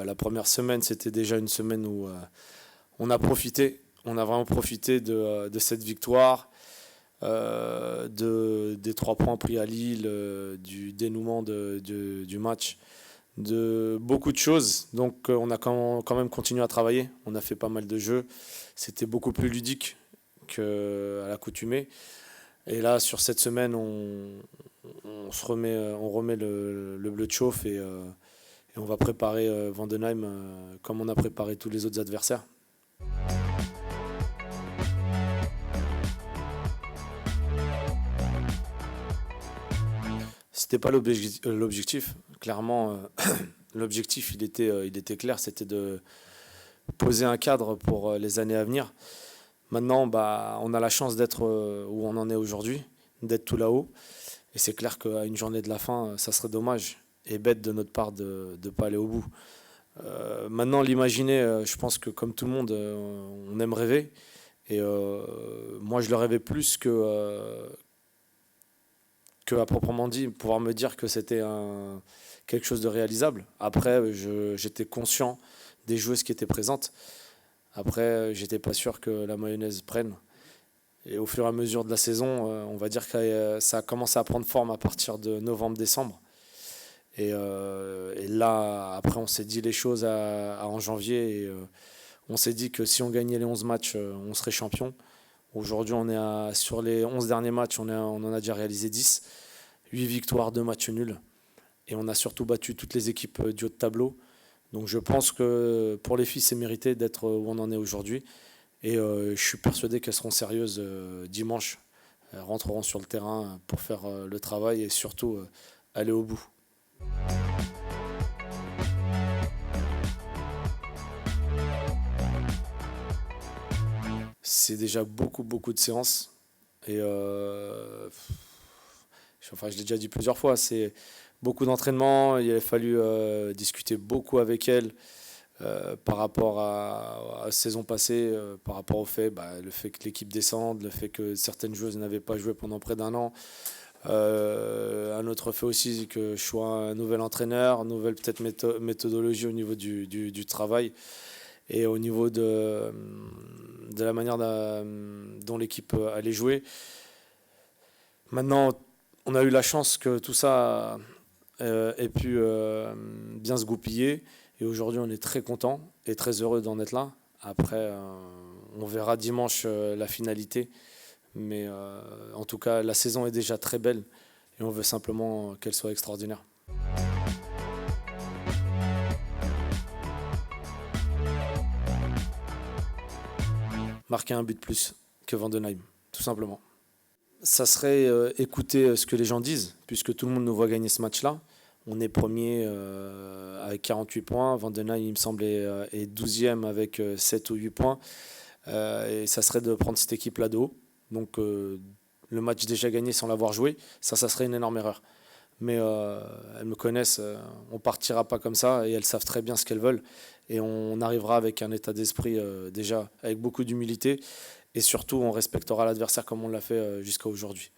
la première semaine, c'était déjà une semaine où on a profité. On a vraiment profité de cette victoire, des 3 points pris à Lille, du dénouement du match, de beaucoup de choses. Donc on a quand même continué à travailler. On a fait pas mal de jeux. C'était beaucoup plus ludique qu'à l'accoutumée. Et là, sur cette semaine, on remet le bleu de chauffe et on va préparer Vendenheim comme on a préparé tous les autres adversaires. C'était pas l'objectif. Clairement, l'objectif, il était clair, c'était de poser un cadre pour les années à venir. Maintenant, on a la chance d'être où on en est aujourd'hui, d'être tout là-haut. Et c'est clair qu'à une journée de la fin, ça serait dommage et bête de notre part de ne pas aller au bout. Maintenant, l'imaginer, je pense que comme tout le monde, on aime rêver. Et moi, je le rêvais plus que à proprement dit, pouvoir me dire que c'était quelque chose de réalisable. Après, j'étais conscient des joueuses qui étaient présentes. Après, j'étais pas sûr que la mayonnaise prenne. Et au fur et à mesure de la saison, on va dire que ça a commencé à prendre forme à partir de novembre-décembre. Et là, après, on s'est dit les choses en janvier. Et on s'est dit que si on gagnait les 11 matchs, on serait champion. Aujourd'hui, sur les 11 derniers matchs, on en a déjà réalisé 10. 8 victoires, 2 matchs nuls. Et on a surtout battu toutes les équipes du haut de tableau. Donc je pense que pour les filles, c'est mérité d'être où on en est aujourd'hui. Et je suis persuadé qu'elles seront sérieuses dimanche. Elles rentreront sur le terrain pour faire le travail et surtout aller au bout. C'est déjà beaucoup de séances. Et je l'ai déjà dit plusieurs fois, c'est beaucoup d'entraînement. Il a fallu discuter beaucoup avec elles par rapport à la saison passée, par rapport le fait que l'équipe descende, le fait que certaines joueuses n'avaient pas joué pendant près d'un an. Un autre fait aussi que je sois un nouvel entraîneur, nouvelle peut-être méthodologie au niveau du travail et au niveau de la manière dont l'équipe allait jouer. Maintenant, on a eu la chance que tout ça ait pu bien se goupiller. Et aujourd'hui, on est très content et très heureux d'en être là. Après, on verra dimanche la finalité. Mais en tout cas, la saison est déjà très belle. Et on veut simplement qu'elle soit extraordinaire. Marquer un but de plus que Vendenheim, tout simplement. Ça serait écouter ce que les gens disent, puisque tout le monde nous voit gagner ce match-là. On est premier avec 48 points. Vendenheim, il me semble, est 12e avec 7 ou 8 points. Et ça serait de prendre cette équipe-là de haut. Donc le match déjà gagné sans l'avoir joué, ça serait une énorme erreur. Mais elles me connaissent, on partira pas comme ça et elles savent très bien ce qu'elles veulent. Et on arrivera avec un état d'esprit déjà avec beaucoup d'humilité. Et surtout, on respectera l'adversaire comme on l'a fait jusqu'à aujourd'hui.